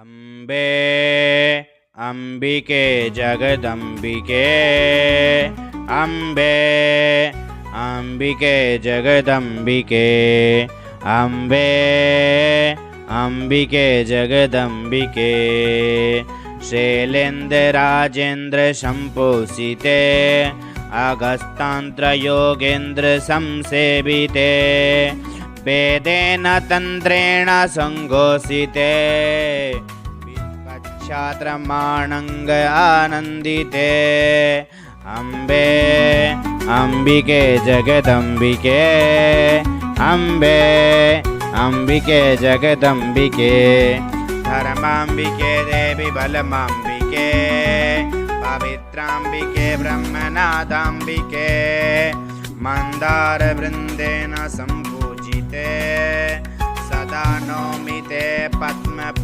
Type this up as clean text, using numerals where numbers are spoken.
अम्बे अम्बिके जगदम्बिके अम्बे अम्बिके जगदम्बिके अम्बे अम्बिके जगदम्बिके शैलेन्द्रराजेन्द्रसम्पोषिते अगस्तान्त्रयोगेन्द्रसंसेविते वेदेन तन्त्रेण सङ्घोषिते विश्वक्षात्रमाणङ्ग आनन्दिते अम्बे अम्बिके जगदम्बिके अम्बे अम्बिके जगदम्बिके धर्माम्बिके देवी बलमाम्बिके पवित्राम्बिके ब्रह्मनादाम्बिके मन्दारवृन्देन सम्पूजिते सदा नौमि ते पद्मपद